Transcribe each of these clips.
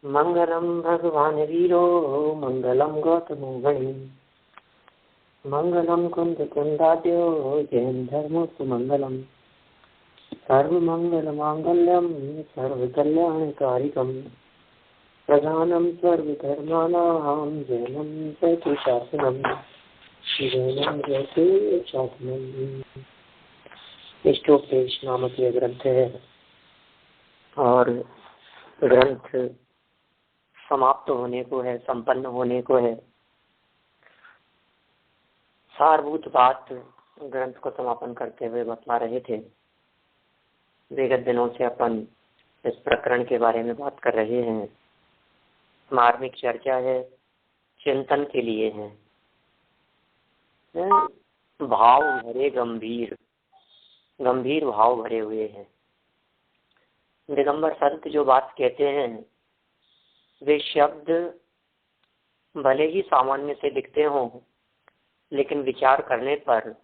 मंगलम भगवान वीरो मंगलम गौतमो गणी मंगलम कुंद कुंदाद्यो जैन धर्म सुमंगलम सर्वमंगल मांगल्यम सर्वकल्याणकारिकम प्रधानम सर्वधर्माणां जैनम जयतु शासनम जैनम जयतु शासनम। इष्टोपदेश नामक यह ग्रंथ है और ग्रंथ समाप्त होने को है, संपन्न होने को है। सारभूत बात ग्रंथ को समापन करते हुए बतला रहे थे। विगत दिनों से अपन इस प्रकरण के बारे में बात कर रहे हैं। मार्मिक चर्चा है, चिंतन के लिए है। भाव भरे गंभीर भाव भरे हुए हैं। दिगंबर संत जो बात कहते हैं वे शब्द भले ही सामान्य से दिखते हों, लेकिन विचार करने पर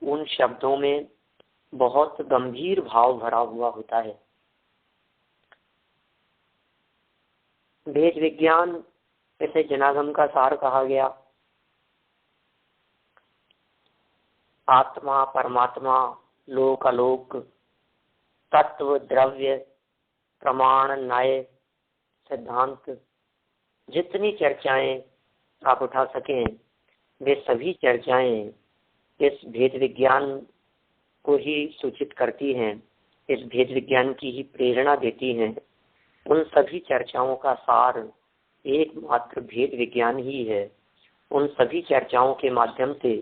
उन शब्दों में बहुत गंभीर भाव भरा हुआ होता है। वेद विज्ञान इसे जनागम का सार कहा गया। आत्मा, परमात्मा, लोक अलोक, तत्व, द्रव्य, प्रमाण, न्याय, सिद्धांत, जितनी चर्चाएं आप उठा सकें वे सभी चर्चाएं इस भेद विज्ञान को ही सूचित करती हैं, इस भेद विज्ञान की ही प्रेरणा देती हैं। उन सभी चर्चाओं का सार एकमात्र भेद विज्ञान ही है। उन सभी चर्चाओं के माध्यम से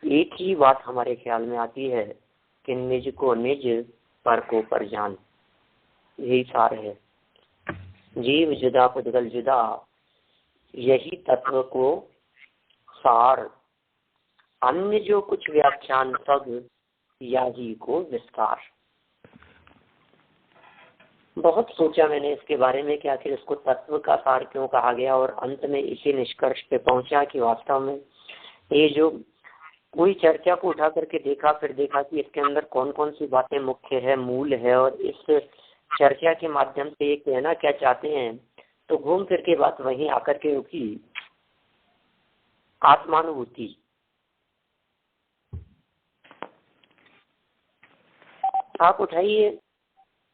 एक ही बात हमारे ख्याल में आती है कि निज को निज, पर को पर जान। यही सार है। जीव जुदा पुद्गल जुदा, यही तत्व को सार। अन्य जो कुछ व्याख्यान सब या ही को विस्तार। बहुत सोचा मैंने इसके बारे में कि आखिर इसको तत्व का सार क्यों कहा गया, और अंत में इसी निष्कर्ष पे पहुंचा कि वास्तव में ये जो कोई चर्चा को उठा करके देखा, फिर देखा कि इसके अंदर कौन कौन सी बातें मुख्य है, मूल है, और इस चर्चा के माध्यम से ये कहना क्या चाहते हैं, तो घूम फिर के बात वहीं आकर के रुकी। आत्मानुभूति। आप उठाइए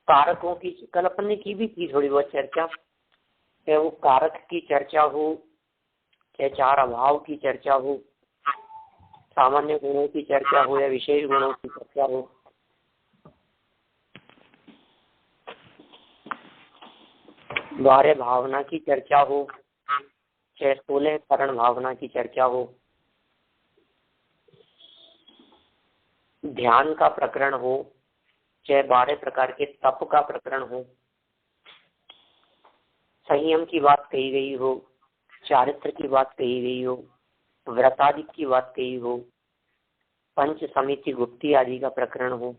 कारकों की, कल अपन ने की भी थी थोड़ी बहुत चर्चा, चाहे वो कारक की चर्चा हो, चाहे चार अभाव की चर्चा हो, सामान्य गुणों की चर्चा हो या विशेष गुणों की चर्चा हो। बाह्य भावना की चर्चा हो, चाहे 16 करण भावना की चर्चा हो, ध्यान का प्रकरण हो, चाहे 12 प्रकार के तप का प्रकरण हो, संयम की बात कही गई हो, चारित्र की बात कही गई हो, व्रतादि की बात कही हो, पंच समिति गुप्ती आदि का प्रकरण हो।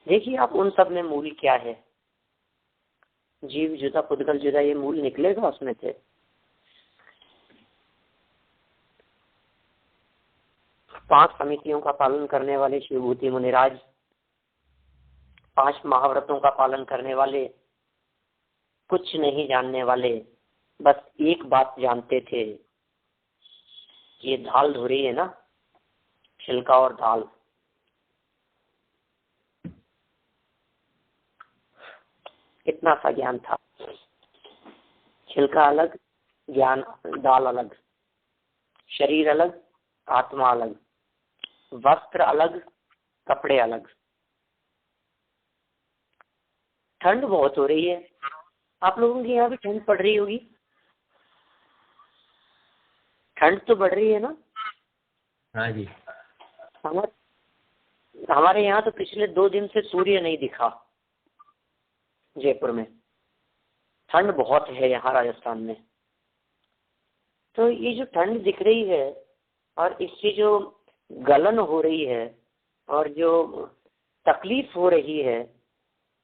देखिए आप उन सब में मूल क्या है। जीव जुदा पुद्गल जुदा, ये मूल निकलेगा उसमें से। पांच समितियों का पालन करने वाले शिवभूति मुनिराज, 5 महाव्रतों का पालन करने वाले, कुछ नहीं जानने वाले, बस एक बात जानते थे, ये दाल धो रही है ना, छिलका और दाल। इतना सा ज्ञान था। छिलका अलग, ज्ञान, दाल अलग, शरीर अलग, आत्मा अलग, वस्त्र अलग, कपड़े अलग। ठंड बहुत हो रही है, आप लोगों के यहाँ भी ठंड पड़ रही होगी। ठंड तो बढ़ रही है ना? हाँ जी। हमारे यहाँ तो पिछले 2 दिन से सूर्य नहीं दिखा। जयपुर में ठंड बहुत है, यहाँ राजस्थान में। तो ये जो ठंड दिख रही है और इसकी जो गलन हो रही है और जो तकलीफ हो रही है,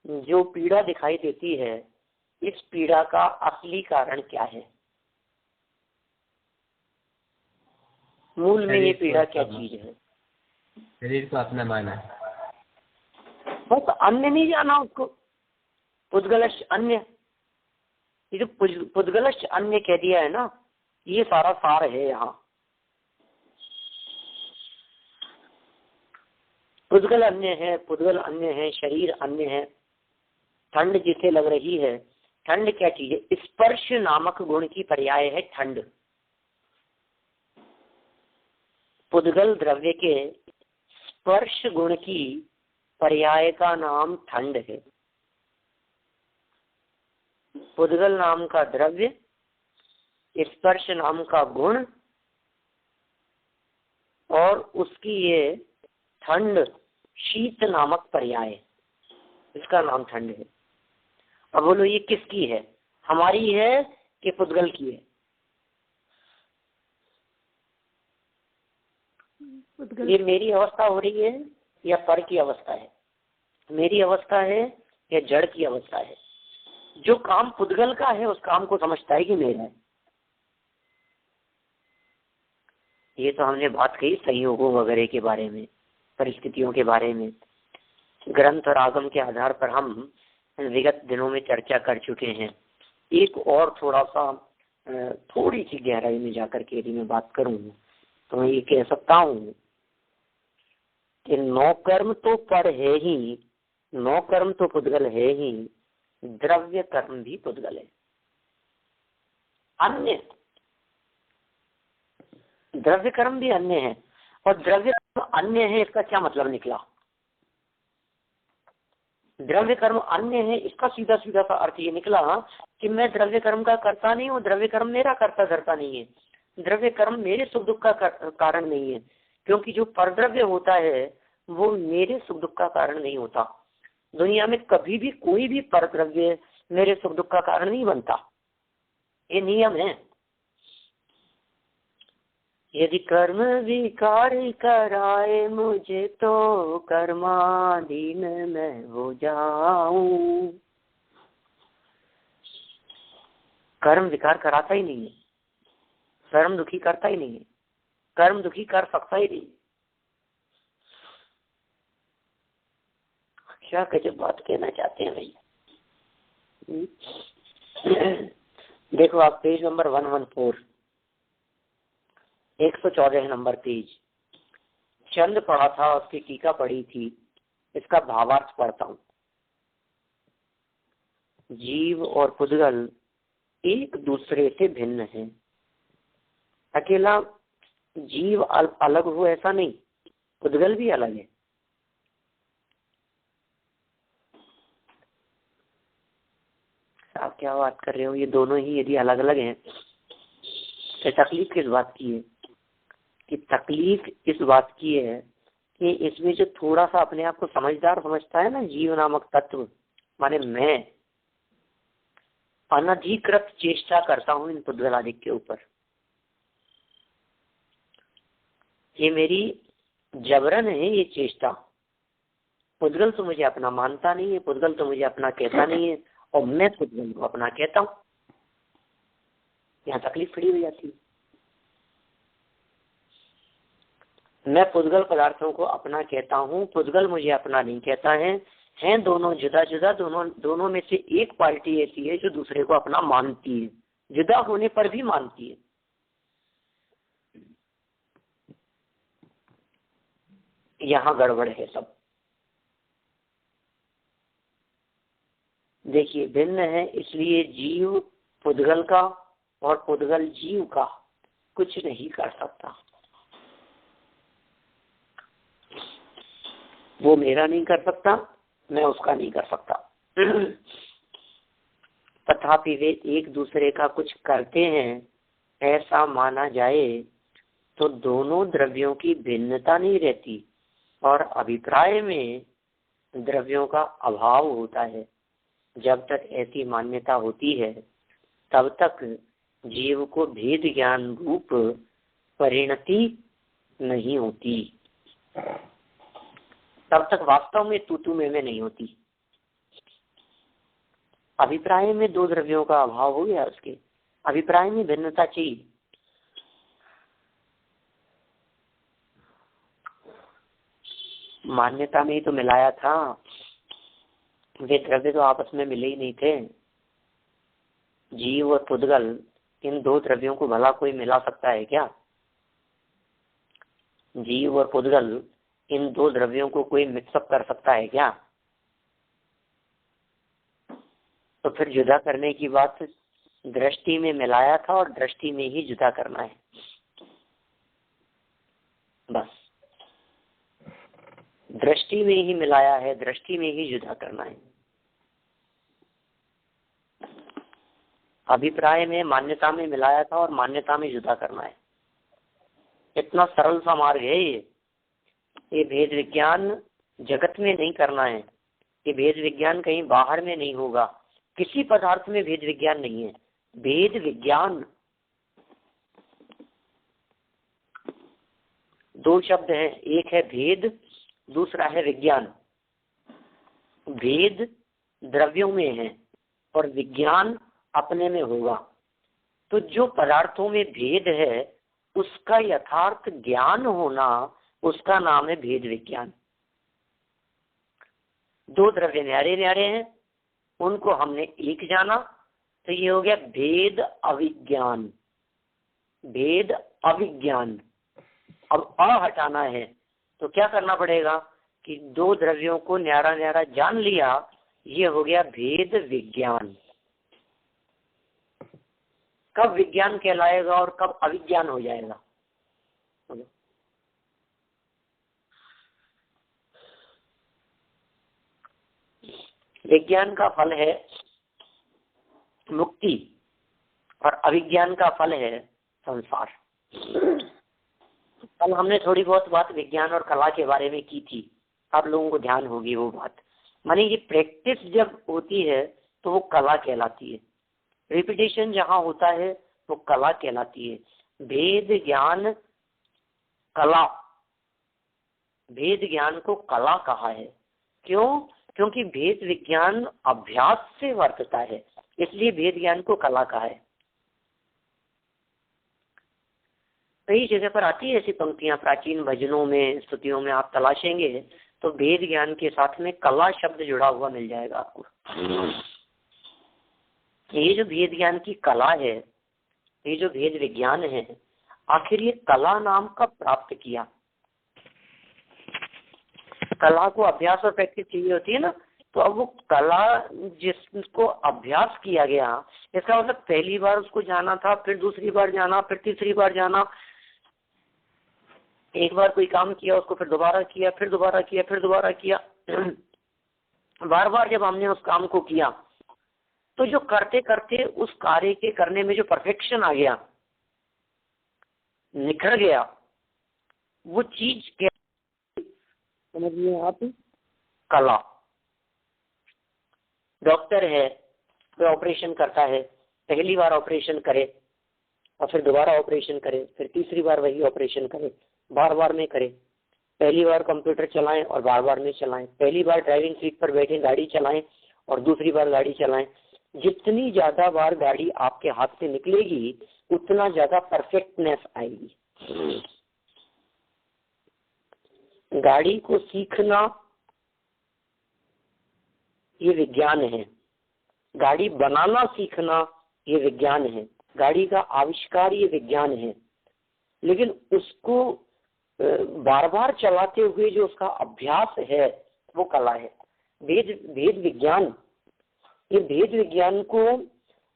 जो पीड़ा दिखाई देती है, इस पीड़ा का असली कारण क्या है? मूल में ये पीड़ा क्या चीज है? शरीर को अपना माना है। बस अन्य नहीं जाना उसको, पुद्गल अन्य, ये जो पुद्गलश्च अन्य कह दिया है ना, ये सारा सार है यहाँ। पुद्गल अन्य है, पुद्गल अन्य है, शरीर अन्य है। ठंड जिसे लग रही है, ठंड क्या चीज है? स्पर्श नामक गुण की पर्याय है ठंड। पुद्गल द्रव्य के स्पर्श गुण की पर्याय का नाम ठंड है। पुद्गल नाम का द्रव्य, स्पर्श नाम का गुण और उसकी ये ठंड, शीत नामक पर्याय, इसका नाम ठंड है। अब बोलो ये किसकी है? हमारी है कि पुद्गल की है? ये मेरी अवस्था हो रही है या पर की अवस्था है? मेरी अवस्था है या जड़ की अवस्था है? जो काम पुद्गल का है उस काम को समझता है कि मेरा है। ये तो हमने बात कही संयोगों वगैरह के बारे में, परिस्थितियों के बारे में। ग्रंथ और आगम के आधार पर हम विगत दिनों में चर्चा कर चुके हैं। एक और थोड़ा सा थोड़ी सी गहराई में जाकर के यदि मैं बात करूं तो मैं ये कह सकता हूं कि नौ कर्म तो पर है ही, नौ कर्म तो पुद्गल है ही, द्रव्य कर्म भी पुद्गल है। अन्य द्रव्य कर्म भी अन्य है, और द्रव्य कर्म अन्य है इसका क्या मतलब निकला? द्रव्य कर्म अन्य है इसका सीधा सीधा सा अर्थ ये निकला कि मैं द्रव्य कर्म का करता नहीं हूँ, द्रव्य कर्म मेरा करता धरता नहीं है। द्रव्य कर्म मेरे सुख दुख का कारण नहीं है, क्योंकि जो परद्रव्य होता है वो मेरे सुख दुख का कारण नहीं होता। दुनिया में कभी भी कोई भी परद्रव्य मेरे सुख दुख का कारण नहीं बनता, ये नियम है। यदि कर्म विकार कराए मुझे तो कर्माधीन मैं हो जाऊं। कर्म विकार कराता ही नहीं है, कर्म दुखी करता ही नहीं है, कर्म दुखी कर सकता ही नहीं। क्या गजब बात कहना चाहते हैं भैया। देखो आप पेज नंबर 114, 114 नंबर पेज, चंद पढ़ा था, उसकी टीका पढ़ी थी, इसका भावार्थ पढ़ता हूँ। जीव और पुद्गल एक दूसरे से भिन्न है। अकेला जीव अलग हो ऐसा नहीं, पुद्गल भी अलग है। आप क्या बात कर रहे हो? ये दोनों ही यदि अलग अलग हैं तो तकलीफ किस बात की है? कि तकलीफ इस बात की है कि इसमें जो थोड़ा सा अपने आप को समझदार समझता है ना, जीव नामक तत्व, माने मैं अनधिकृत चेष्टा करता हूं इन पुद्गल आदि के ऊपर। ये मेरी जबरन है ये चेष्टा। पुद्गल तो मुझे अपना मानता नहीं है, पुद्गल तो मुझे अपना कहता नहीं है, और मैं पुद्गल को अपना कहता हूं। यहाँ तकलीफ खड़ी हो जाती है। मैं पुद्गल पदार्थों को अपना कहता हूँ, पुद्गल मुझे अपना नहीं कहता है। हैं दोनों जुदा जुदा, दोनों में से एक पार्टी ऐसी है जो दूसरे को अपना मानती है, जुदा होने पर भी मानती है। यहाँ गड़बड़ है सब। देखिए भिन्न है, इसलिए जीव पुद्गल का और पुद्गल जीव का कुछ नहीं कर सकता। वो मेरा नहीं कर सकता, मैं उसका नहीं कर सकता। तथापि वे एक दूसरे का कुछ करते हैं ऐसा माना जाए तो दोनों द्रव्यों की भिन्नता नहीं रहती, और अभिप्राय में द्रव्यों का अभाव होता है। जब तक ऐसी मान्यता होती है तब तक जीव को भेद ज्ञान रूप परिणति नहीं होती, तब तक वास्तव में तू में नहीं होती। अभिप्राय में दो द्रव्यों का अभाव हो गया, उसके अभिप्राय में भिन्नता चाहिए। मान्यता में ही तो मिलाया था, वे द्रव्य तो आपस में मिले ही नहीं थे। जीव और पुद्गल इन दो द्रव्यों को भला कोई मिला सकता है क्या? जीव और पुद्गल इन दो द्रव्यों को कोई मिक्सअप कर सकता है क्या? तो फिर जुदा करने की बात दृष्टि में मिलाया था और दृष्टि में ही जुदा करना है, बस दृष्टि में ही मिलाया है, दृष्टि में ही जुदा करना है। अभिप्राय में मान्यता में मिलाया था और मान्यता में जुदा करना है। इतना सरल सा मार्ग है ये भेद विज्ञान जगत में नहीं करना है। ये भेद विज्ञान कहीं बाहर में नहीं होगा, किसी पदार्थ में भेद विज्ञान नहीं है। भेद विज्ञान दो शब्द हैं, एक है भेद, दूसरा है विज्ञान। भेद द्रव्यों में है और विज्ञान अपने में होगा। तो जो पदार्थों में भेद है उसका यथार्थ ज्ञान होना, उसका नाम है भेद विज्ञान। दो द्रव्य न्यारे न्यारे हैं, उनको हमने एक जाना, तो ये हो गया भेद अविज्ञान। भेद अविज्ञान। अब अ हटाना है तो क्या करना पड़ेगा कि दो द्रव्यों को न्यारा न्यारा जान लिया, ये हो गया भेद विज्ञान। कब विज्ञान कहलाएगा और कब अविज्ञान हो जाएगा? विज्ञान का फल है मुक्ति और अविज्ञान का फल है संसार। कल हमने थोड़ी बहुत बात विज्ञान और कला के बारे में की थी, आप लोगों को ध्यान होगी वो बात। माने ये प्रैक्टिस जब होती है तो वो कला कहलाती है, रिपीटेशन जहाँ होता है वो कला कहलाती है। भेद ज्ञान कला, भेद ज्ञान को कला कहा है। क्यों? क्योंकि भेद विज्ञान अभ्यास से वर्तता है, इसलिए भेद ज्ञान को कला कहा है। कई जगह पर आती है ऐसी पंक्तियां प्राचीन भजनों में, स्तुतियों में, आप तलाशेंगे तो भेद ज्ञान के साथ में कला शब्द जुड़ा हुआ मिल जाएगा आपको। ये जो भेद ज्ञान की कला है, ये जो भेद विज्ञान है, आखिर ये कला नाम कब प्राप्त किया? कला को अभ्यास और प्रैक्टिस चाहिए होती है ना, तो अब वो कला जिसको अभ्यास किया गया, इसका मतलब पहली बार उसको जाना था, फिर दूसरी बार जाना, फिर तीसरी बार जाना, एक बार कोई काम किया उसको फिर दोबारा किया, फिर दोबारा किया, फिर दोबारा किया। बार बार जब हमने उस काम को किया तो जो करते करते उस कार्य के करने में जो परफेक्शन आ गया, निखर गया, वो चीज क्या समझिए आप? कला। डॉक्टर है, कोई ऑपरेशन करता है, पहली बार ऑपरेशन करे और फिर दोबारा ऑपरेशन करे, फिर तीसरी बार वही ऑपरेशन करे, बार बार में करे। पहली बार कंप्यूटर चलाएं और बार बार में चलाएं, पहली बार ड्राइविंग सीट पर बैठे गाड़ी चलाएं और दूसरी बार गाड़ी चलाएं। जितनी ज्यादा बार गाड़ी आपके हाथ से निकलेगी उतना ज्यादा परफेक्टनेस आएगी। गाड़ी को सीखना ये विज्ञान है, गाड़ी बनाना सीखना ये विज्ञान है, गाड़ी का आविष्कार ये विज्ञान है। लेकिन उसको बार बार चलाते हुए जो उसका अभ्यास है वो कला है। भेद विज्ञान, ये भेद विज्ञान को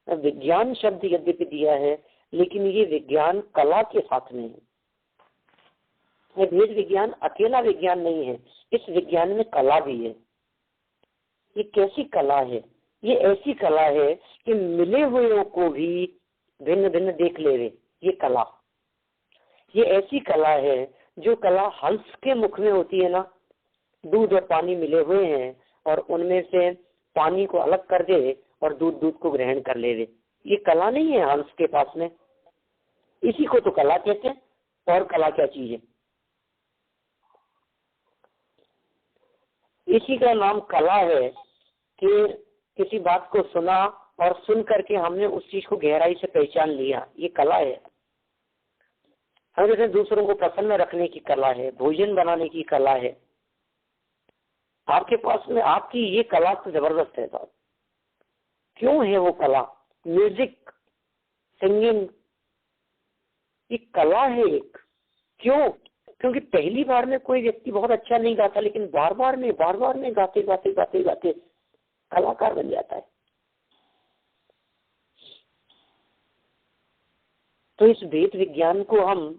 विज्ञान शब्द यद्यपि दिया है, लेकिन ये विज्ञान कला के साथ में है। ये भेद विज्ञान अकेला विज्ञान नहीं है, इस विज्ञान में कला भी है। ये कैसी कला है? ये ऐसी कला है कि मिले हुए को भी भिन्न भिन्न देख ले वे, ये कला। ये ऐसी कला है जो कला हंस के मुख में होती है ना, दूध और पानी मिले हुए हैं और उनमें से पानी को अलग कर दे और दूध को ग्रहण कर ले वे, ये कला नहीं है हंस के पास में। इसी को तो कला कहते हैं। और कला क्या चीज है? इसी का नाम कला है कि किसी बात को सुना और सुन करके हमने उस चीज को गहराई से पहचान लिया, ये कला है। हम जैसे दूसरों को प्रसन्न रखने की कला है, भोजन बनाने की कला है। आपके पास में आपकी ये कला तो जबरदस्त है साहब। क्यों है वो कला? म्यूजिक, सिंगिंग, ये कला है एक। क्यों? क्योंकि पहली बार में कोई व्यक्ति बहुत अच्छा नहीं गाता, लेकिन बार बार में गाते गाते गाते गाते कलाकार बन जाता है। तो इस वेद विज्ञान को हम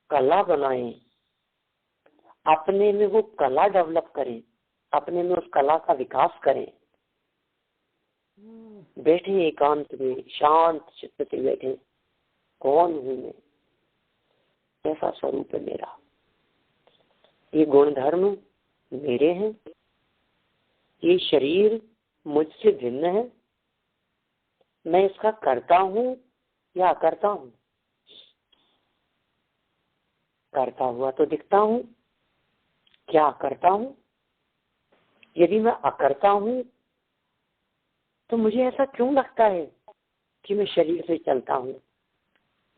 कला बनाएं, अपने में वो कला डेवलप करें, अपने में उस कला का विकास करें। बैठे एकांत में, शांत चित्त से बैठे, कौन हूं मैं, कैसा स्वरूप है मेरा, ये गुणधर्म मेरे हैं, ये शरीर मुझसे भिन्न है, मैं इसका करता हूं या अकर्ता हूं। करता हुआ तो दिखता हूं, क्या करता हूं? यदि मैं अकर्ता हूं तो मुझे ऐसा क्यों लगता है कि मैं शरीर से चलता हूं?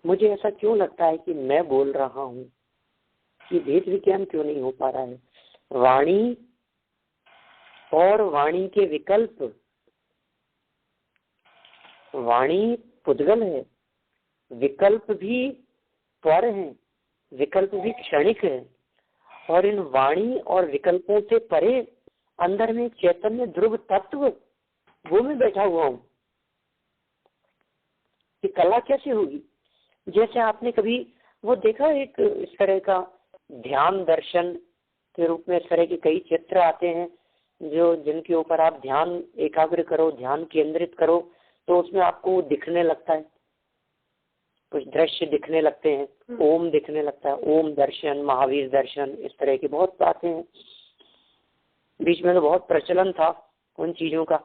मुझे ऐसा क्यों लगता है कि मैं बोल रहा हूं? ये भेद विज्ञान क्यों नहीं हो पा रहा है? वाणी और वाणी के विकल्प, वाणी पुद्गल है, विकल्प भी त्वर है, विकल्प भी क्षणिक है, और इन वाणी और विकल्पों से परे अंदर में चैतन्य ध्रुव तत्व, वो मैं बैठा हुआ हूं। ये कला कैसे होगी? जैसे आपने कभी वो देखा, एक इस तरह का ध्यान दर्शन के रूप में इस तरह के कई चित्र आते हैं जो जिनके ऊपर आप ध्यान एकाग्र करो, ध्यान केंद्रित करो तो उसमें आपको दिखने लगता है, कुछ दृश्य दिखने लगते हैं, ओम दिखने लगता है, ओम दर्शन, महावीर दर्शन, इस तरह की बहुत बातें हैं। बीच में तो बहुत प्रचलन था उन चीजों का।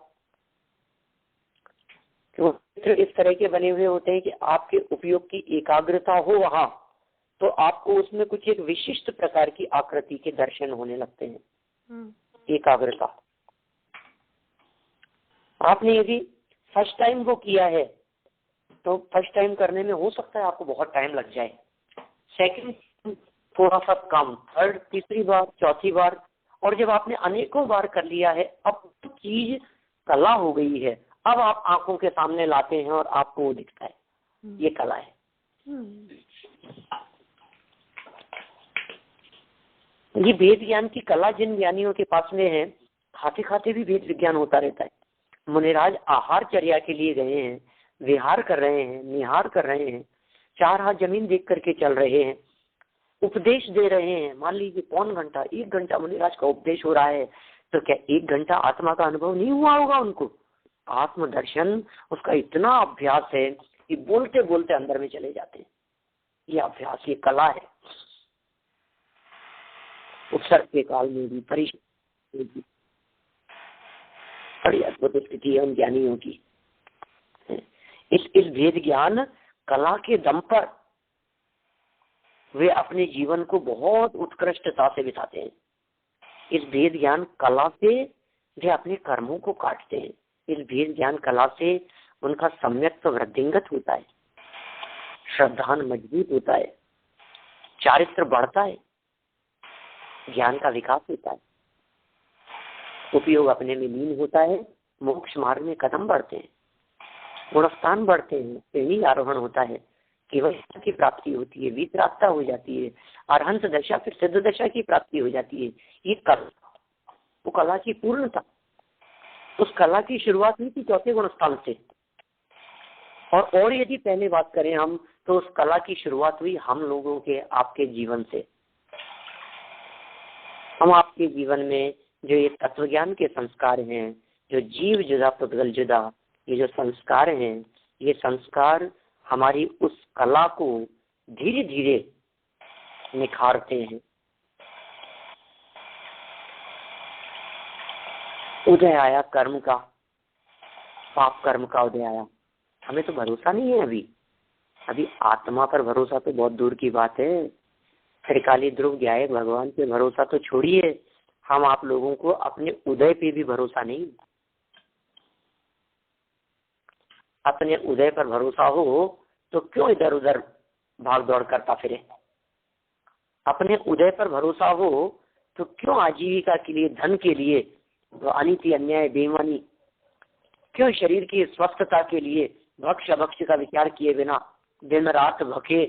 तो चित्र इस तरह के बने हुए होते हैं कि आपके उपयोग की एकाग्रता हो वहां, तो आपको उसमें कुछ एक विशिष्ट प्रकार की आकृति के दर्शन होने लगते हैं। एकाग्रता, आपने यदि फर्स्ट टाइम वो किया है तो फर्स्ट टाइम करने में हो सकता है आपको बहुत टाइम लग जाए, सेकंड थोड़ा सा कम, थर्ड, तीसरी बार, चौथी बार, और जब आपने अनेकों बार कर लिया है अब तो चीज कला हो गई है, अब आप आंखों के सामने लाते हैं और आपको वो दिखता है, ये कला है। ये वेद ज्ञान की कला जिन ज्ञानियों के पास में है, खाते खाते भी वेद विज्ञान होता रहता है। मुनिराज आहार चर्या के लिए गए हैं, विहार कर रहे हैं, निहार कर रहे हैं, 4 हाथ जमीन देख करके चल रहे हैं, उपदेश दे रहे हैं। मान लीजिए पौन घंटा, 1 घंटा मुनिराज का उपदेश हो रहा है, तो क्या 1 घंटा आत्मा का अनुभव नहीं हुआ होगा उनको? आत्मदर्शन उसका इतना अभ्यास है कि बोलते बोलते अंदर में चले जाते हैं। ये अभ्यास, ये कला है। उपसर्ग के काल में भी बड़ी अद्भुत स्थिति है उन ज्ञानियों की। इस भेद ज्ञान कला के दम पर वे अपने जीवन को बहुत उत्कृष्टता से बिताते हैं। इस भेद ज्ञान कला से वे अपने कर्मों को काटते हैं। इस भेद ज्ञान कला से उनका सम्यक वृद्धिंगत होता है, श्रद्धान मजबूत होता है, चारित्र बढ़ता है, ज्ञान का विकास होता है, उपयोग अपने में लीन होता है, मोक्ष मार्ग में कदम बढ़ते हैं, गुणस्थान बढ़ते हैं, सीढ़ी आरोहण होता है, केवल की प्राप्ति होती है, वितरागता हो जाती है, अरहंत दशा फिर सिद्ध दशा की प्राप्ति हो जाती है। ये कला, वो कला की पूर्णता। उस कला की शुरुआत हुई थी 4थे गुणस्थान से, और यदि पहले बात करें हम तो उस कला की शुरुआत हुई हम लोगों के, आपके जीवन से। हम आपके जीवन में जो ये तत्व ज्ञान के संस्कार हैं, जो जीव जुदा पुद्गल जुदा, ये जो संस्कार हैं, ये संस्कार हमारी उस कला को धीरे धीरे निखारते हैं। उदय आया कर्म का, पाप कर्म का उदय आया। हमें तो भरोसा नहीं है अभी आत्मा पर भरोसा तो बहुत दूर की बात है। त्रिकाली ध्रुव ज्ञाय भगवान पे भरोसा तो छोड़िए, हम आप लोगों को अपने उदय पे भी भरोसा नहीं। अपने उदय पर भरोसा हो तो क्यों इधर उधर भाग दौड़ करता फिरे? अपने उदय पर भरोसा हो तो क्यों आजीविका के लिए, धन के लिए, अनीति अन्याय बेईमानी क्यों शरीर की स्वस्थता के लिए भक्ष्य भक्ष्य का विचार किए बिना दिन रात भखे,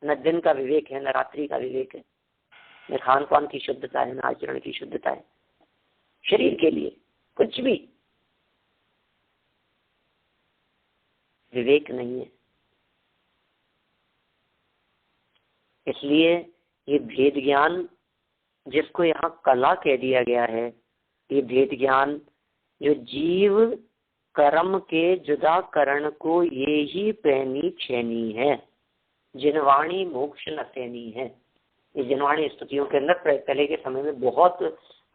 न दिन का विवेक है न रात्रि का विवेक है, न खान पान की शुद्धता है न आचरण की शुद्धता है। शरीर के लिए कुछ भी विवेक नहीं है। इसलिए ये भेद ज्ञान जिसको यहाँ कला कह दिया गया है, ये भेद ज्ञान जो जीव कर्म के जुदा करण को ये ही पैनी छेनी है, जिनवाणी मोक्ष न सेनी है। ये जिनवाणी स्तुतियों के अंदर पहले के समय में बहुत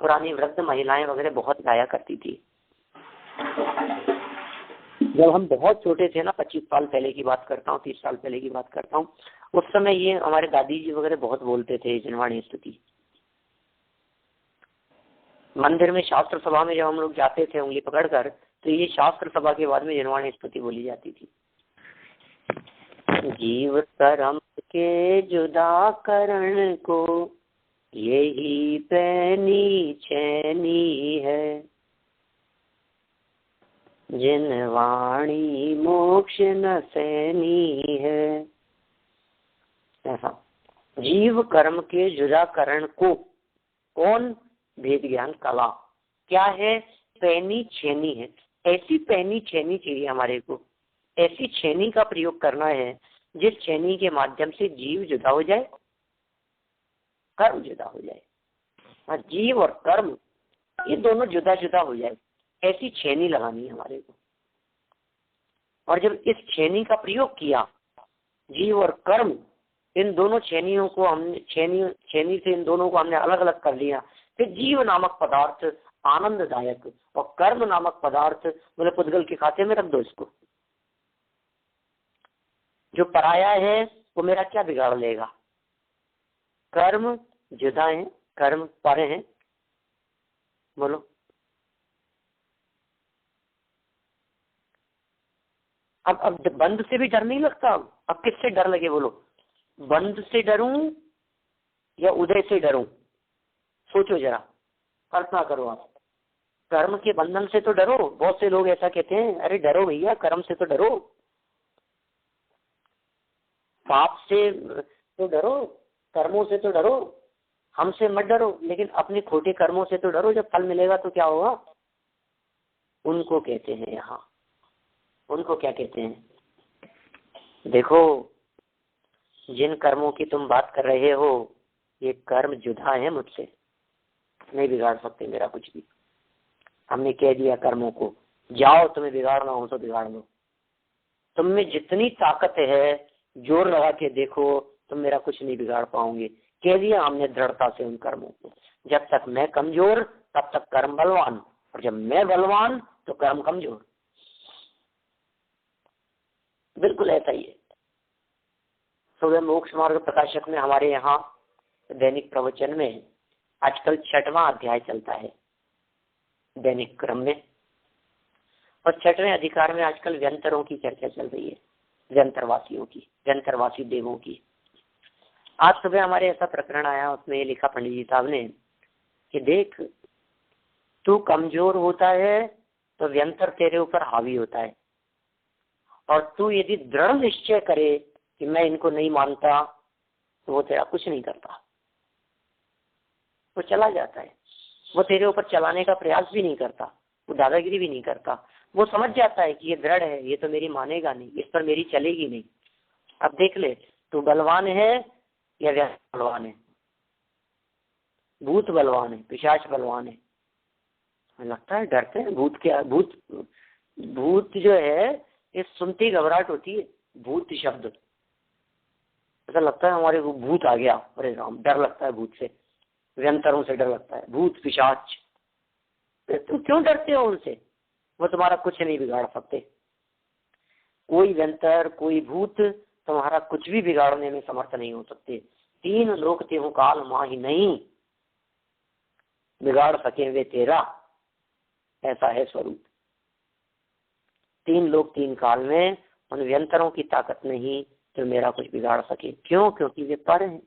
पुरानी वृद्ध महिलाएं वगैरह बहुत गाया करती थी। जब हम बहुत छोटे थे ना, 25 साल पहले की बात करता हूँ, 30 साल पहले की बात करता हूँ, उस समय ये हमारे दादी जी वगैरह बहुत बोलते थे जिनवाणी स्तुति। मंदिर में शास्त्र सभा में जब हम लोग जाते थे उंगली पकड़कर, तो ये शास्त्र सभा के बाद में जिनवाणी स्तुति बोली जाती थी। जीव कर्म के जुदा करण को यही पैनी छेनी है, जिनवाणी मोक्ष न सैनी है। ऐसा जीव कर्म के जुदा करण को कौन? भेद ज्ञान कला। क्या है? पैनी छेनी है। ऐसी पैनी छेनी चाहिए हमारे को, ऐसी छेनी का प्रयोग करना है जिस छेनी के माध्यम से जीव जुदा हो जाए, कर्म जुदा हो जाए। जीव और कर्म ये दोनों जुदा जुदा हो जाए, ऐसी छेनी लगानी है हमारे को। और जब इस छेनी का प्रयोग किया, जीव और कर्म इन दोनों छेनियों को हमने छेनी से इन दोनों को हमने अलग अलग कर लिया, फिर जीव नामक पदार्थ आनंददायक और कर्म नामक पदार्थ बोले पुद्गल के खाते में रख दो इसको। जो पराया है वो मेरा क्या बिगाड़ लेगा? कर्म जुदा है, कर्म परे हैं। बोलो, अब बंद से भी डर नहीं लगता। अब किससे डर लगे? बोलो, बंद से डरूं या उदय से डरूं? सोचो जरा, कल्पना करो आप। कर्म के बंधन से तो डरो। बहुत से लोग ऐसा कहते हैं, अरे डरो भैया, कर्म से तो डरो, पाप से तो डरो, कर्मों से तो डरो, हमसे मत डरो, लेकिन अपने खोटे कर्मों से तो डरो, जब फल मिलेगा तो क्या होगा? उनको कहते हैं यहाँ, उनको क्या कहते हैं? देखो, जिन कर्मों की तुम बात कर रहे हो ये कर्म जुदा है मुझसे, नहीं बिगाड़ सकते मेरा कुछ भी। हमने कह दिया कर्मों को, जाओ तुम्हें बिगाड़ना हो तो बिगाड़ लो। तुम में जितनी ताकत है जोर लगा के देखो, तुम मेरा कुछ नहीं बिगाड़ पाओगे। कह दिया हमने दृढ़ता से उन कर्मों को। जब तक मैं कमजोर तब तक कर्म बलवान, और जब मैं बलवान तो कर्म कमजोर। बिल्कुल ऐसा ही है। सुबह मोक्ष मार्ग प्रकाशक में हमारे यहाँ दैनिक प्रवचन में आजकल 6वां अध्याय चलता है दैनिक क्रम में, और 6वें अधिकार में आजकल व्यंतरों की चर्चा चल रही है, व्यंतरवासियों की, व्यंतरवासी देवों की। आज सुबह हमारे ऐसा प्रकरण आया, उसमें ये लिखा पंडित जी साहब ने कि देख, तू कमजोर होता है तो व्यंतर तेरे ऊपर हावी होता है, और तू यदि दृढ़ निश्चय करे कि मैं इनको नहीं मानता तो वो तेरा कुछ नहीं करता, वो चला जाता है। वो तेरे ऊपर चलाने का प्रयास भी नहीं करता, वो दादागिरी भी नहीं करता। वो समझ जाता है कि ये दृढ़ है, ये तो मेरी मानेगा नहीं, इस पर मेरी चलेगी नहीं। अब देख ले, तू बलवान है या व्यंतर बलवान है? भूत बलवान है, पिशाच बलवान है। लगता है डरते हैं भूत के। भूत जो है ये सुनती घबराहट होती है, भूत शब्द। ऐसा लगता है हमारे को भूत आ गया, अरे राम, डर लगता है भूत से, व्यंतरों से डर लगता है, भूत पिशाच। तुम क्यों डरते हो उनसे? वो तुम्हारा कुछ नहीं बिगाड़ सकते। कोई व्यंतर कोई भूत तुम्हारा कुछ भी बिगाड़ने में समर्थ नहीं हो सकते। 3 लोक तेहु काल माही नहीं, बिगाड़ सके वे तेरा, ऐसा है स्वरूप। 3 लोक 3 काल में उन व्यंतरों की ताकत नहीं जो मेरा कुछ बिगाड़ सके। क्यों? क्योंकि वे पर हैं।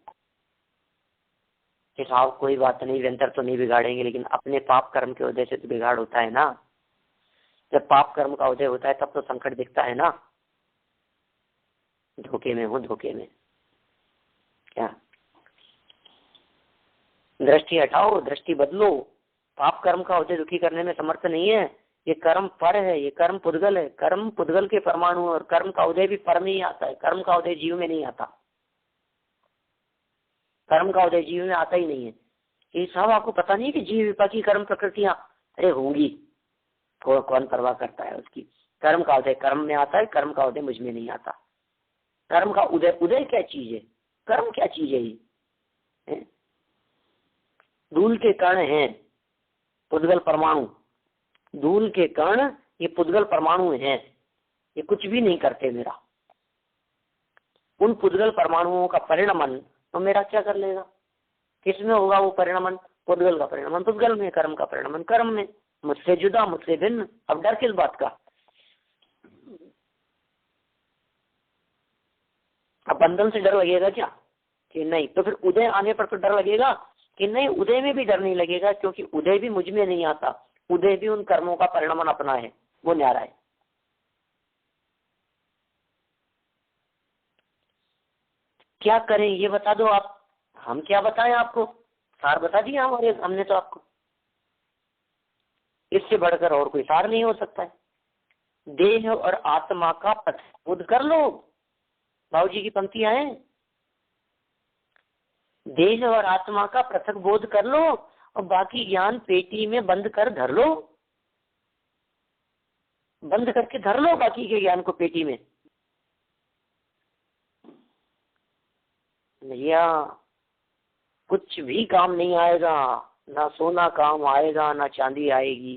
कि साहब कोई बात नहीं, व्यंतर तो नहीं बिगाड़ेंगे, लेकिन अपने पाप कर्म की वजह से तो बिगाड़ होता है ना। जब पाप कर्म का उदय होता है तब तो संकट दिखता है ना, धोखे में हूं, धोखे में। क्या दृष्टि हटाओ, दृष्टि बदलो। पाप कर्म का उदय दुखी करने में समर्थ नहीं है। ये कर्म पर है, ये कर्म पुद्गल है। कर्म पुद्गल के परमाणु, और कर्म का उदय भी पर में ही आता है। कर्म का उदय जीव में नहीं आता। कर्म का उदय जीव में आता ही नहीं है। ये साहब आपको पता नहीं है कि जीव विपाकी कर्म प्रकृतियां अरे होंगी, कौन परवाह करता है उसकी। कर्म का उदय कर्म में आता है, कर्म का उदय मुझ में नहीं आता। कर्म का उदय, उदय क्या चीज है, कर्म क्या चीज है ये? धूल के कण हैं पुद्गल परमाणु, धूल के कण ये पुद्गल परमाणु हैं, ये कुछ भी नहीं करते मेरा। उन पुद्गल परमाणुओं का परिणमन तो मेरा क्या कर लेगा? किसमें होगा वो परिणमन? पुद्गल का परिणमन पुद्गल में, कर्म का परिणमन कर्म में। मुझसे जुदा, मुझसे भिन्न। अब डर किस बात का? अब बंधन से डर लगेगा क्या कि नहीं? तो फिर उदय आने पर तो डर लगेगा कि नहीं? उदय में भी डर नहीं लगेगा, क्योंकि उदय भी मुझ में नहीं आता। उदय भी उन कर्मों का परिणमन अपना है, वो न्यारा है। क्या करें ये बता दो आप। हम क्या बताएं आपको? सार बता दिया हमने तो आपको। इससे बढ़कर और कोई सार नहीं हो सकता है। देह और आत्मा का पथबोध कर लो। बाबू जी की पंक्तियां हैं। देह और आत्मा का पृथक बोध कर लो और बाकी ज्ञान पेटी में बंद कर धर लो। बंद करके धर लो बाकी के ज्ञान को पेटी में। भैया कुछ भी काम नहीं आएगा, ना सोना काम आएगा, ना चांदी आएगी।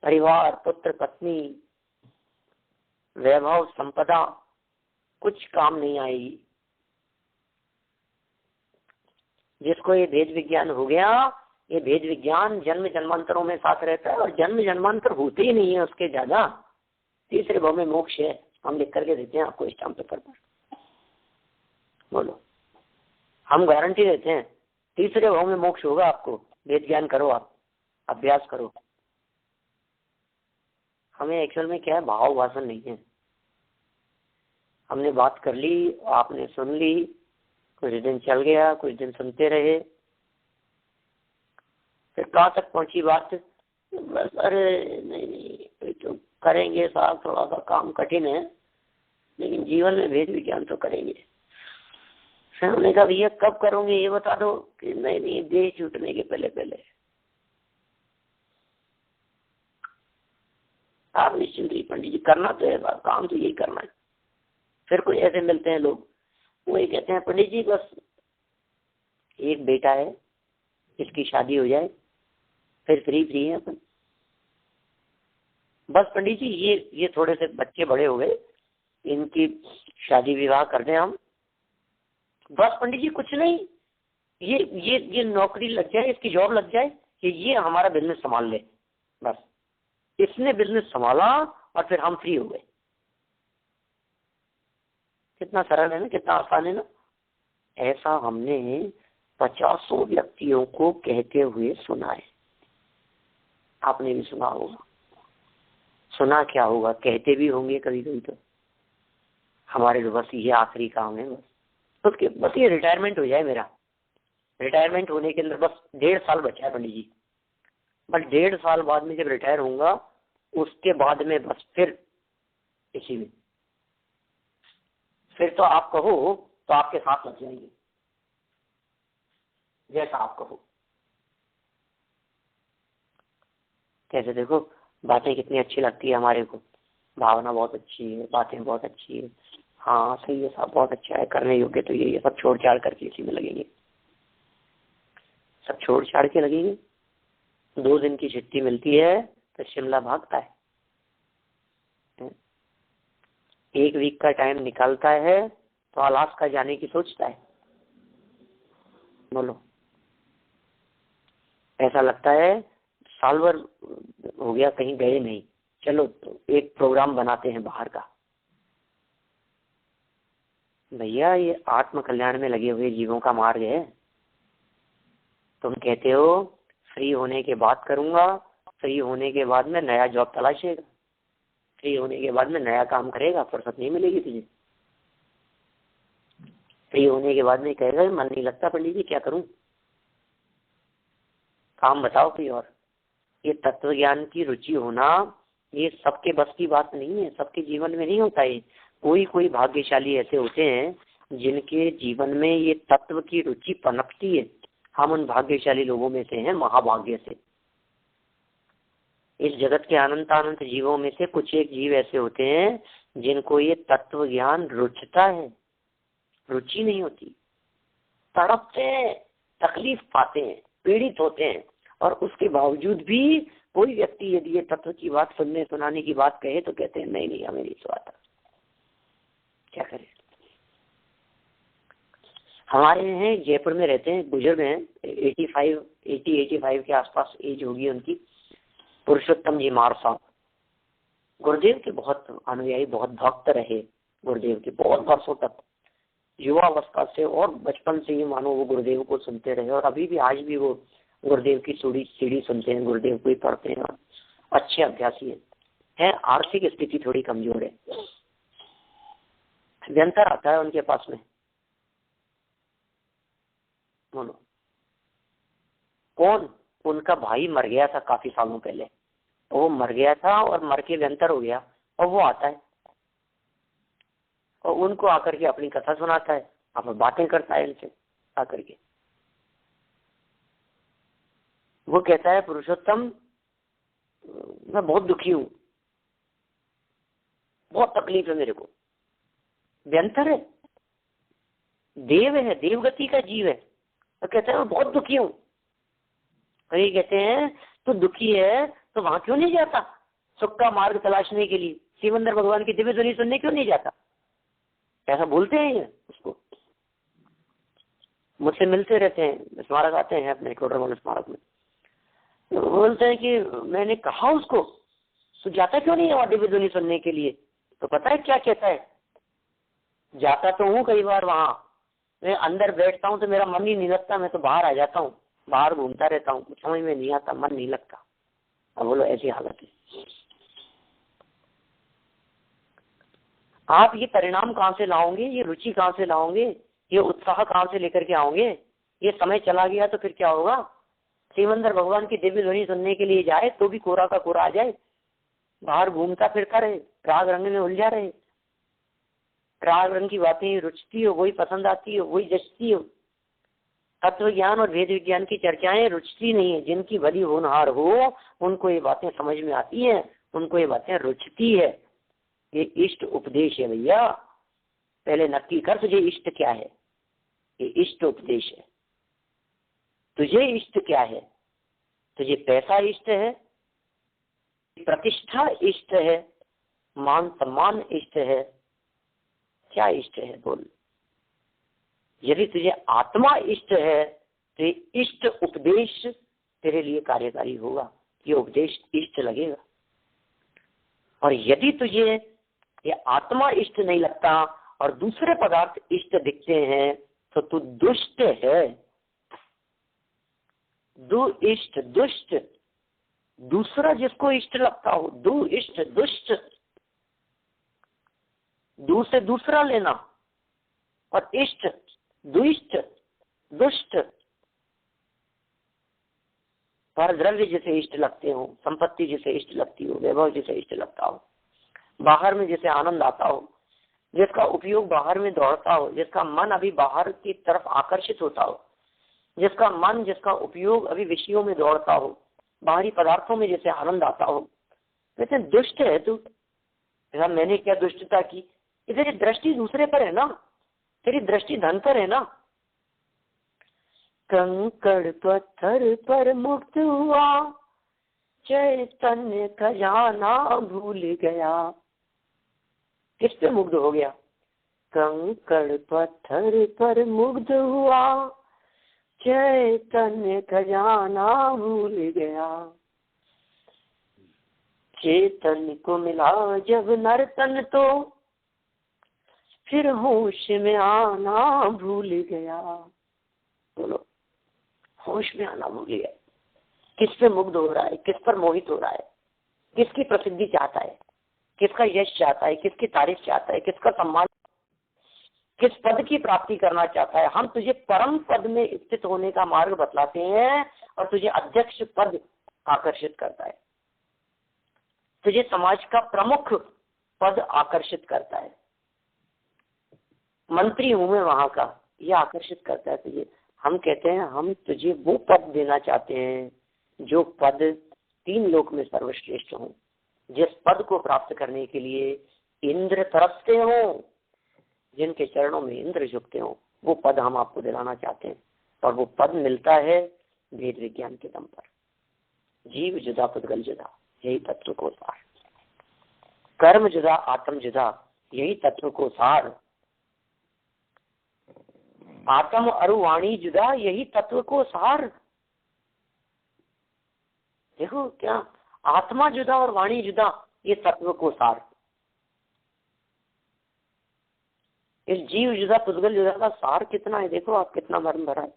परिवार, पुत्र, पत्नी, वैभव, संपदा कुछ काम नहीं आएगी। जिसको ये भेद विज्ञान हो गया, ये भेद विज्ञान जन्म जन्मांतरों में साथ रहता है, और जन्म जन्मांतर होते ही नहीं है उसके ज्यादा। तीसरे भाव में मोक्ष है, हम लिख करके देते हैं आपको स्टाम्प पेपर पर। बोलो, हम गारंटी देते हैं तीसरे भाव में मोक्ष होगा आपको। वेद ज्ञान करो, आप अभ्यास करो। हमें एक्चुअल में क्या है, भाव भाषण नहीं है। हमने बात कर ली, आपने सुन ली, कुछ दिन चल गया, कुछ दिन सुनते रहे, फिर कहाँ तक पहुंची बात? बस अरे नहीं तो करेंगे साहब, थोड़ा सा काम कठिन है, लेकिन जीवन में भेद विज्ञान तो करेंगे। फिर हमने कहा भैया कब करोगे ये बता दो। कि नहीं देह छूटने के पहले पहले। आप निश्चिंत रहिए पंडित जी, करना तो है, काम तो यही करना है। फिर कोई ऐसे मिलते हैं लोग, वो ये कहते हैं पंडित जी बस एक बेटा है, इसकी शादी हो जाए फिर फ्री है अपन। बस पंडित जी ये थोड़े से बच्चे बड़े हो गए, इनकी शादी विवाह कर दें हम। बस पंडित जी कुछ नहीं, ये नौकरी लग जाए, इसकी जॉब लग जाए, कि ये हमारा बिजनेस संभाल ले। बस इसने बिजनेस संभाला और फिर हम फ्री हो गए। कितना सरल है ना, कितना आसान है ना। ऐसा हमने 50 व्यक्तियों को कहते हुए सुना है। आपने भी सुना होगा। सुना क्या होगा, कहते भी होंगे कभी कभी। तो हमारे तो बस ये आखिरी काम है, बस ये रिटायरमेंट हो जाए मेरा। रिटायरमेंट होने के अंदर बस 1.5 साल बचा है पंडित जी। बस 1.5 साल बाद में जब रिटायर होऊंगा, उसके बाद में बस फिर इसी में, फिर तो आप कहो तो आपके साथ लग जाएंगे, जैसा आप कहो। कैसे देखो, बातें कितनी अच्छी लगती है हमारे को, भावना बहुत अच्छी है, बातें बहुत अच्छी है। हाँ सही है साहब, बहुत अच्छा है, करने योग्य तो यही है। सब छोड़ छाड़ करके इसी में लगेंगे, सब छोड़ छाड़ के लगेंगे। 2 दिन की छुट्टी मिलती है तो शिमला भागता है। 1 वीक का टाइम निकालता है तो अलास्का जाने की सोचता है। बोलो, ऐसा लगता है साल भर हो गया कहीं गए नहीं, चलो तो एक प्रोग्राम बनाते हैं बाहर का। भैया ये आत्म कल्याण में लगे हुए जीवों का मार्ग है। तुम कहते हो फ्री होने के बाद करूंगा, फ्री होने के बाद में नया जॉब तलाशेगा, फ्री होने के बाद में नया काम करेगा, फुर्सत नहीं मिलेगी तुझे। फ्री होने के बाद में कहेगा मन नहीं लगता पंडित जी, क्या करूं, काम बताओ कोई और। ये तत्व ज्ञान की रुचि होना ये सबके बस की बात नहीं है, सबके जीवन में नहीं होता है। कोई कोई भाग्यशाली ऐसे होते हैं जिनके जीवन में ये तत्व की रुचि पनपती है। हम उन भाग्यशाली लोगों में से हैं, महाभाग्य से। इस जगत के अनंत जीवों में से कुछ एक जीव ऐसे होते हैं जिनको ये तत्व ज्ञान रुचता है। रुचि नहीं होती, तड़पते हैं, तकलीफ पाते हैं, पीड़ित होते हैं, और उसके बावजूद भी कोई व्यक्ति यदि ये तत्व की बात सुनने सुनाने की बात कहे तो कहते हैं नहीं नहीं हमें नहीं सुनाता। क्या करें। हमारे हैं जयपुर में रहते हैं, बुजुर्ग हैं, 85 के आसपास एज होगी उनकी, पुरुषोत्तम जी मार साहब। गुरुदेव के बहुत अनुयायी, बहुत भक्त रहे गुरुदेव के बहुत वर्षों तक, युवावस्था से और बचपन से ही मानो वो गुरुदेव को सुनते रहे, और अभी भी आज भी वो गुरुदेव की सीढ़ी सुनते हैं, गुरुदेव को ही पढ़ते हैं, अच्छे अभ्यासी है। आर्थिक स्थिति थोड़ी कमजोर है, व्यंतर आता है उनके पास में। बोलो कौन? उनका भाई मर गया था काफी सालों पहले, वो मर गया था और मर के व्यंतर हो गया, और वो आता है और उनको आकर के अपनी कथा सुनाता है, आप बातें करता है इनसे आकर के। वो कहता है पुरुषोत्तम मैं बहुत दुखी हूं, बहुत तकलीफ है मेरे को। व्यंतर है, देव है, देवगति का जीव है, तो कहता है मैं बहुत दुखी हूं। कहीं कहते हैं तो दुखी है तो वहां क्यों नहीं जाता सुख का मार्ग तलाशने के लिए, सिमंदर भगवान की दिव्य ध्वनि सुनने क्यों नहीं जाता? ऐसा बोलते हैं ये उसको, मुझसे मिलते रहते हैं, स्मारक आते हैं अपने कोटरमल स्मारक में, तो बोलते हैं कि मैंने कहा उसको तो जाता क्यों नहीं है दिव्य ध्वनि सुनने के लिए? तो पता है क्या कहता है, जाता तो हूँ कई बार वहां, मैं अंदर बैठता हूँ तो मेरा मन ही नहीं लगता, मैं तो बाहर आ जाता हूँ, बाहर घूमता रहता हूँ, समझ में नहीं आता, मन नहीं लगता। अब बोलो ऐसी हालत है। आप ये परिणाम कहाँ से लाओगे, ये रुचि कहाँ से लाओगे, ये उत्साह कहाँ से लेकर के आओगे? ये समय चला गया तो फिर क्या होगा? सिमंदर भगवान की दिव्य ध्वनि सुनने के लिए जाए तो भी कोरा का कोरा आ जाए, बाहर घूमता फिरता रहे, राग रंग में उलझा रहे, राग रंग की बातें रुचती हो, वही पसंद आती हो, वही जचती हो। तत्व ज्ञान और वेद विज्ञान की चर्चाएं रुचती नहीं है। जिनकी भली होनहार हो उनको ये बातें समझ में आती हैं, उनको ये बातें रुचती है। ये इष्ट उपदेश है भैया, पहले नक्की कर तुझे इष्ट क्या है। ये इष्ट उपदेश है। तुझे इष्ट क्या है? तुझे पैसा इष्ट है, प्रतिष्ठा इष्ट है, मान सम्मान इष्ट है, क्या इष्ट है बोल? यदि तुझे आत्मा इष्ट है तो इष्ट उपदेश तेरे लिए कार्यकारी होगा, ये उपदेश इष्ट लगेगा। और यदि तुझे ये आत्मा इष्ट नहीं लगता और दूसरे पदार्थ इष्ट दिखते हैं तो तू दुष्ट है। दुष्ट, दुष्ट, दूसरा जिसको इष्ट लगता हो, दुष्ट, दुष्ट, दू से दूसरा लेना, और इष्ट, दुष्ट, दुष्ट। पर द्रव्य जिसे इष्ट लगते हो, संपत्ति जिसे इष्ट लगती हो, वैभव जिसे इष्ट लगता हो, बाहर में जिसे आनंद आता हो, जिसका उपयोग बाहर में दौड़ता हो, जिसका मन अभी बाहर की तरफ आकर्षित होता हो, जिसका मन, जिसका उपयोग अभी विषयों में दौड़ता हो, बाहरी पदार्थों में जैसे आनंद आता हो, कहते हैं दुष्ट है तू। मैंने क्या दुष्टता की? तेरी दृष्टि दूसरे पर है ना, तेरी दृष्टि धन पर है ना। कंकड़ पत्थर पर मुक्त हुआ, चैतन्य खजाना भूल गया। किस पे मुग्ध हो गया? कंकड़ पत्थर पर मुग्ध हुआ, चैतन्य खजाना भूल गया। चेतन को मिला जब नर्तन तो फिर होश में आना भूल गया। बोलो, होश में आना भूल गया। किस पे मुग्ध हो रहा है, किस पर मोहित हो रहा है, किसकी प्रसिद्धि चाहता है, किसका यश चाहता है, किसकी तारीफ चाहता है, किसका सम्मान, किस पद की प्राप्ति करना चाहता है। हम तुझे परम पद में स्थित होने का मार्ग बतलाते हैं और तुझे अध्यक्ष पद आकर्षित करता है, तुझे समाज का प्रमुख पद आकर्षित करता है, मंत्री हूं मैं वहां का, यह आकर्षित करता है तुझे। हम कहते हैं हम तुझे वो पद देना चाहते हैं जो पद 3 लोक में सर्वश्रेष्ठ हो, जिस पद को प्राप्त करने के लिए इंद्र तरसते हो, जिनके चरणों में इंद्र झुकते हो, वो पद हम आपको दिलाना चाहते हैं। और वो पद मिलता है वेद विज्ञान के दम पर। जीव जुदा पुद्गल जुदा, यही तत्व को सार। कर्म जुदा आत्म जुदा, यही तत्व को सार। आत्म अरु वाणी जुदा, यही तत्व को सार। देखो क्या, आत्मा जुदा और वाणी जुदा, ये तत्व को सार। इस जीव जुदा पुद्गल जुदा का सार कितना है, देखो आप, कितना मर्म भरा है।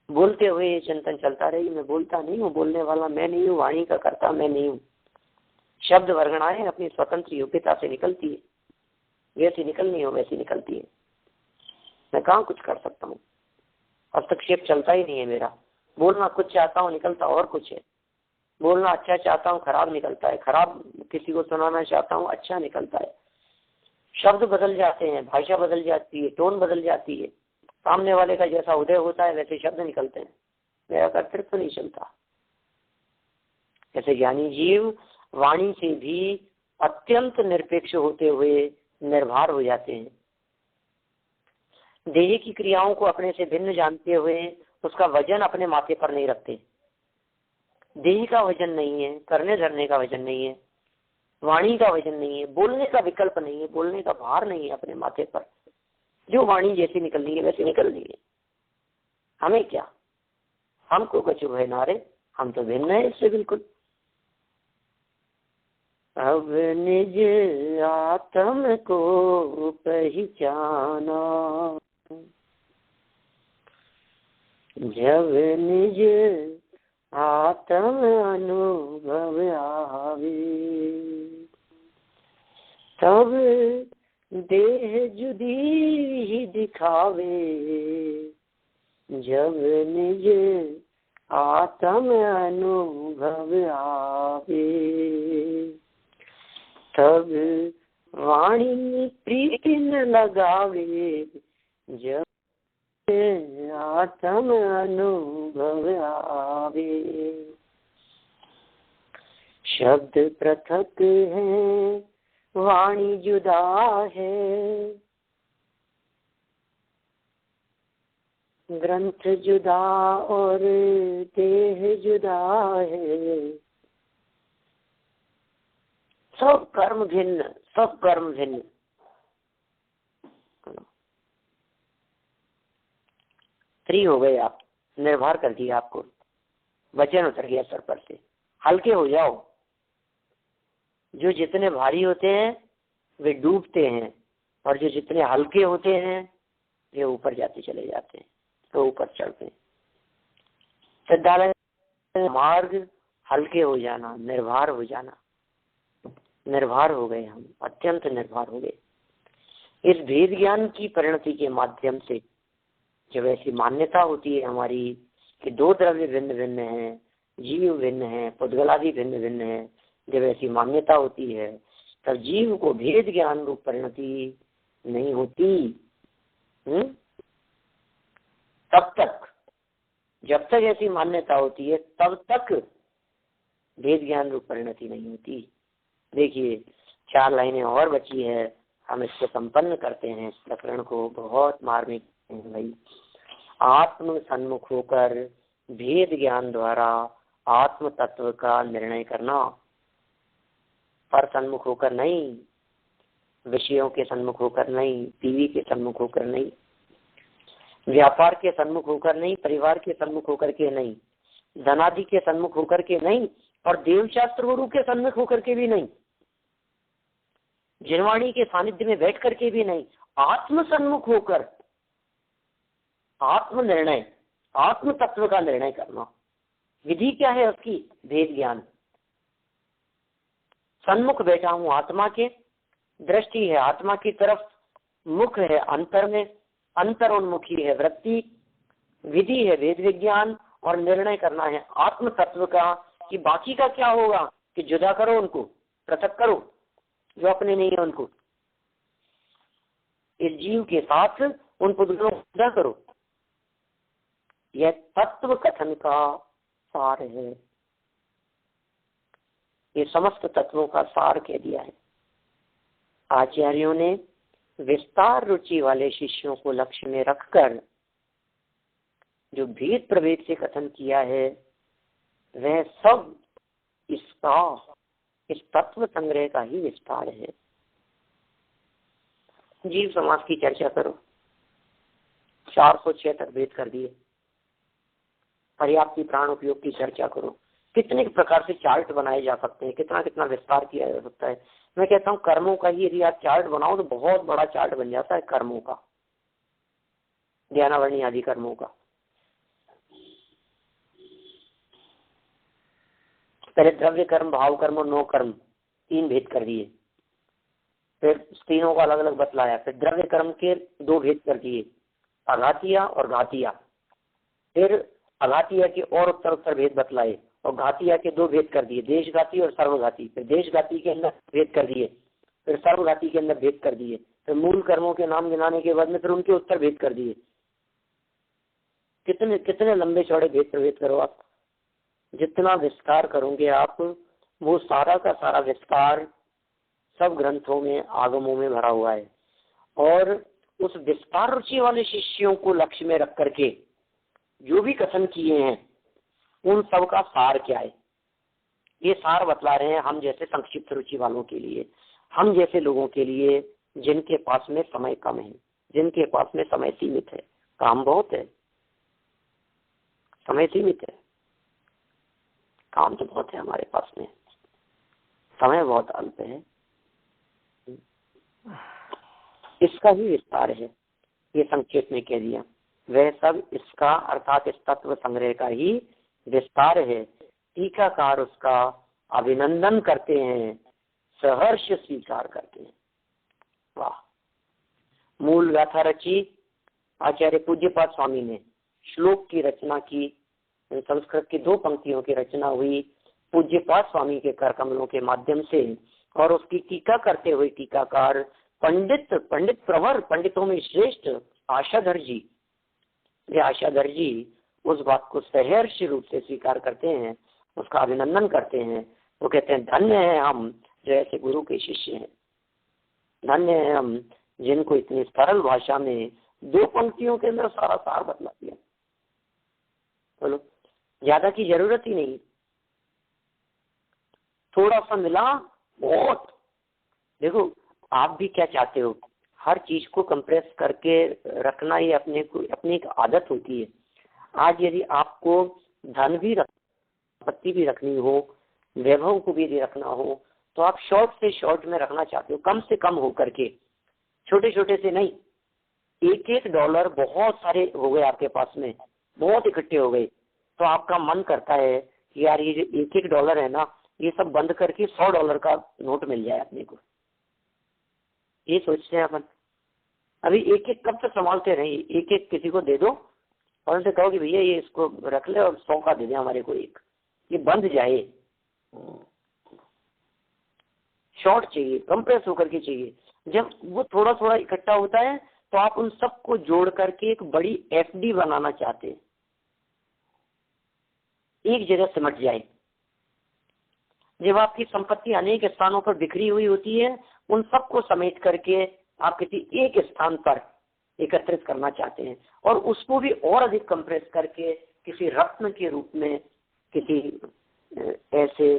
बोलते हुए ये चिंतन चलता रही, मैं बोलता नहीं हूँ, बोलने वाला मैं नहीं हूँ, वाणी का कर्ता मैं नहीं हूँ। शब्द वर्गणाएं अपनी स्वतंत्र योग्यता से निकलती है, जैसी निकलनी हो वैसी निकलती है। मैं कहाँ कुछ कर सकता हूँ, हस्तक्षेप चलता ही नहीं है मेरा। बोलना कुछ चाहता हूँ, निकलता और कुछ है। बोलना अच्छा चाहता हूँ, खराब निकलता है। खराब किसी को सुनाना चाहता हूँ, अच्छा निकलता है। शब्द बदल जाते हैं, भाषा बदल जाती है, टोन बदल जाती है। सामने वाले का जैसा उदय होता है वैसे शब्द निकलते हैं, मेरा कर्तृत्व नहीं चलता। ऐसे ज्ञानी जीव वाणी से भी अत्यंत निरपेक्ष होते हुए निर्भर हो जाते हैं। देह की क्रियाओं को अपने से भिन्न जानते हुए उसका वजन अपने माथे पर नहीं रखते। देह का वजन नहीं है, करने धरने का वजन नहीं है, वाणी का वजन नहीं है, बोलने का विकल्प नहीं है, बोलने का भार नहीं है अपने माथे पर। जो वाणी जैसी निकलनी है वैसी निकलनी है। हमें क्या, हमको कछु भय नारे, हम तो भिन्न है इससे बिल्कुल। अब निज आत्म को पहचाना, जब निज आत्म अनुभव आवे, तब देह जुदी ही दिखावे। जब निज आत्म अनुभव आवे, तब वाणी प्रीति न लगावे। जब आत्म अनुभव आवे, शब्द पृथक है, वाणी जुदा है। ग्रंथ जुदा और देह जुदा है। सब कर्म भिन्न, सब कर्म भिन्न। फ्री हो गए आप, निर्भर कर दिया आपको, वजन उतर गया सर पर से। हल्के हो जाओ। जो जितने भारी होते हैं वे डूबते हैं, और जो जितने हल्के होते हैं वे ऊपर जाते चले जाते हैं, तो ऊपर चढ़ते हैं। सिद्धालय मार्ग हल्के हो जाना, निर्भर हो जाना। निर्भर हो गए हम, अत्यंत निर्भर हो गए। इस भेद ज्ञान की परिणति के माध्यम से जब ऐसी मान्यता होती है हमारी कि 2 द्रव्य भिन्न भिन्न हैं, जीव भिन्न है, पुद्गलादि भिन्न भिन्न है, जब ऐसी मान्यता होती है तब जीव को भेद ज्ञान रूप परिणति नहीं होती। तब तक, जब तक ऐसी मान्यता होती है तब तक भेद ज्ञान रूप परिणति नहीं होती। देखिए 4 लाइनें और बची है, हम इसको संपन्न करते हैं इस प्रकरण को। बहुत मार्मिक है भाई। आत्म सन्मुख होकर भेद ज्ञान द्वारा आत्म तत्व का निर्णय करना, पर सन्मुख होकर नहीं, विषयों के सन्मुख होकर नहीं, टीवी के सन्मुख होकर नहीं, व्यापार के सन्मुख होकर नहीं, परिवार के सन्मुख होकर के नहीं, धनादि के सन्मुख होकर के नहीं, और देवशास्त्र गुरु के सन्मुख होकर के भी नहीं, जिनवाणी के सानिध्य में बैठ करके भी नहीं। आत्म सन्मुख होकर आत्म निर्णय, आत्म तत्व का निर्णय करना, विधि क्या है उसकी? भेद ज्ञान। सन्मुख बैठा हूं आत्मा के, दृष्टि है आत्मा की तरफ, मुख है अंतर में, अंतरोन्मुखी है वृत्ति, विधि है वेद विज्ञान, और निर्णय करना है आत्म तत्व का कि बाकी का क्या होगा, कि जुदा करो उनको, पृथक करो जो अपने नहीं है उनको, इस जीव के साथ उन पुतलों को जुदा करो। यह तत्व कथन का सार है, ये समस्त तत्वों का सार कह दिया है। आचार्यों ने विस्तार रुचि वाले शिष्यों को लक्ष्य में रखकर जो भेद प्रभेद से कथन किया है वह सब इसका, इस तत्व संग्रह का ही विस्तार है। जीव समाज की चर्चा करो, 406 तक भेद कर दिए। पर्याप्ति प्राण उपयोग की चर्चा करो, कितने प्रकार से चार्ट बनाए जा सकते हैं, कितना कितना विस्तार किया जा सकता है। मैं कहता हूँ कर्मों का ही यदि आप चार्ट बनाओ तो बहुत बड़ा चार्ट बन जाता है कर्मों का, ज्ञानावरणी आदि कर्मों का। पहले द्रव्य कर्म, भाव कर्म और नो कर्म, 3 भेद कर दिए। फिर तीनों का अलग अलग बतलाया। फिर द्रव्य कर्म के 2 भेद कर दिए, अघातिया और घातिया। फिर अघातिया के और उत्तर भेद बतलाए और घातिया के 2 भेद कर दिए, देशघाती और सर्वघाती। फिर देशघाती के अंदर भेद कर दिए, फिर सर्वघाती के अंदर भेद कर दिए। फिर मूल कर्मों के नाम गिनाने के बाद में फिर उनके उत्तर भेद कर दिए। कितने कितने लंबे चौड़े भेद प्रभेद करो आप, जितना विस्तार करोगे आप, वो सारा का सारा विस्तार सब ग्रंथों में, आगमों में भरा हुआ है। और उस विस्तार रुचि वाले शिष्यों को लक्ष्य में रख करके जो भी कथन किए हैं उन सब का सार क्या है, ये सार बतला रहे हैं हम जैसे संक्षिप्त रुचि वालों के लिए, हम जैसे लोगों के लिए जिनके पास में समय कम है, जिनके पास में समय सीमित है, काम बहुत है, समय सीमित है। काम तो बहुत है हमारे पास में, समय बहुत अल्प है। इसका ही विस्तार है, ये संक्षेप में कह दिया। वह सब इसका अर्थात इस तत्व संग्रह का ही विस्तार है। टीकाकार उसका अभिनंदन करते हैं, सहर्ष स्वीकार करते हैं। वाह! मूल गाथा रची आचार्य पूज्यपाद स्वामी ने, श्लोक की रचना की, संस्कृत की 2 पंक्तियों की रचना हुई पूज्यपाद स्वामी के कर कमलों के माध्यम से, और उसकी टीका करते हुए टीकाकार पंडित प्रवर, पंडितों में श्रेष्ठ आशाधर जी, ये आशाधर जी उस बात को सहर्ष रूप से स्वीकार करते हैं, उसका अभिनंदन करते हैं। वो कहते हैं धन्य है हम जो ऐसे गुरु के शिष्य हैं, धन्य है हम जिनको इतनी सरल भाषा में 2 पंक्तियों के अंदर सारा सार बतला दिया। बोलो, ज्यादा की जरूरत ही नहीं, थोड़ा सा मिला बहुत। देखो आप भी क्या चाहते हो, हर चीज को कंप्रेस करके रखना ये अपनी एक आदत होती है। आज यदि आपको धन भी संपत्ति भी रखनी हो, वैभव को भी रखना हो, तो आप शॉर्ट से शॉर्ट में रखना चाहते हो, कम से कम हो करके, छोटे छोटे से नहीं। $1 बहुत सारे हो गए आपके पास में, बहुत इकट्ठे हो गए, तो आपका मन करता है कि यार ये जो $1 है ना, ये सब बंद करके $100 का नोट मिल जाए अपने को, ये सोचते हैं अपन। अभी एक एक कब तक संभालते रहे, एक एक किसी को दे दो और उनसे कहो कि भैया ये इसको रख ले और 100 का दे दे हमारे को एक, ये बंद जाए। शॉर्ट चाहिए, कंप्रेस होकर के चाहिए। जब वो थोड़ा थोड़ा इकट्ठा होता है तो आप उन सबको जोड़ करके एक बड़ी FD बनाना चाहते हैं, एक जगह सिमट जाए। जब आपकी संपत्ति अनेक स्थानों पर बिखरी हुई होती है, उन सबको समेट करके आप किसी एक स्थान पर एकत्रित करना चाहते हैं, और उसको भी और अधिक कंप्रेस करके किसी रत्न के रूप में, किसी ऐसे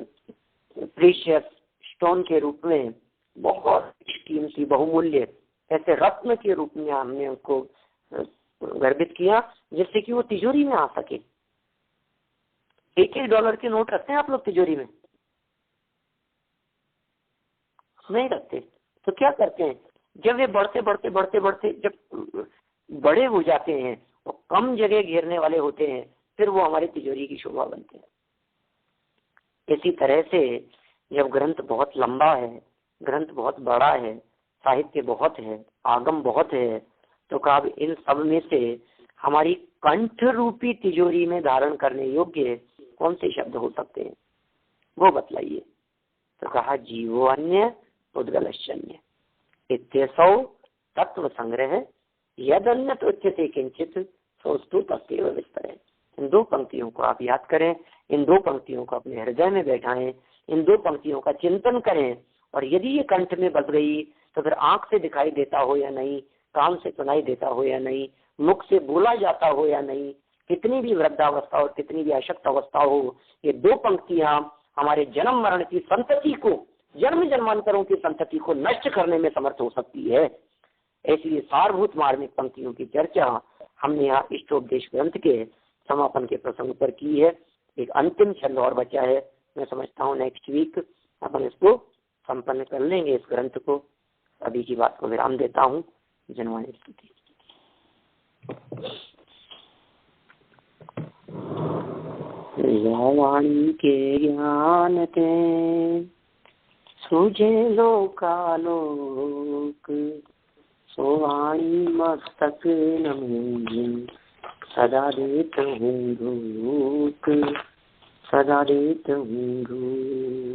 प्रीशियस स्टोन के रूप में, बहुत कीमती बहुमूल्य ऐसे रत्न के रूप में हमने उसको गर्भित किया, जिससे कि वो तिजोरी में आ सके। $1 के नोट रखते हैं आप लोग तिजोरी में? नहीं रखते। तो क्या करते हैं, जब ये बढ़ते बढ़ते बढ़ते बढ़ते जब बड़े हो जाते हैं और कम जगह घेरने वाले होते हैं, फिर वो हमारी तिजोरी की शोभा बनते हैं। इसी तरह से जब ग्रंथ बहुत लंबा है, ग्रंथ बहुत बड़ा है, साहित्य बहुत है, आगम बहुत है, तो कब इन सब में से हमारी कंठ रूपी तिजोरी में धारण करने योग्य कौन से शब्द हो सकते हैं, वो बतलाइए। तो कहा जीवो अन्य उद्गलश्चन्य इत्यसौ तत्व संग्रह यदन्य उच्यते किंचित सोस्तु तत्व विस्तर। इन दो पंक्तियों को आप याद करें, इन दो पंक्तियों को अपने हृदय में बैठाएं, इन दो पंक्तियों का चिंतन करें, और यदि ये कंठ में बस गई तो फिर आंख से दिखाई देता हो या नहीं, कान से सुनाई देता हो या नहीं, मुख से बोला जाता हो या नहीं, कितनी भी वृद्धावस्था और कितनी भी अशक्त अवस्था हो, ये दो पंक्तियां हमारे जन्म मरण की संतति को, जन्म जन्मांतरों की संतति को नष्ट करने में समर्थ हो सकती है। ऐसी सारभूत मार्मिक पंक्तियों की चर्चा हमने यहाँ इष्टोपदेश ग्रंथ के समापन के प्रसंग पर की है। एक अंतिम छंद और बचा है, मैं समझता हूँ नेक्स्ट वीक अपन इसको संपन्न कर लेंगे इस ग्रंथ को। अभी की बात को विराम देता हूँ। जनवाणी स्तुति। वाणी के ज्ञान के सूझे लोकालोक, सो वाणी मस्तक नमूंगी सदा देत हूँ धूप, सदा देत हूँ धूप।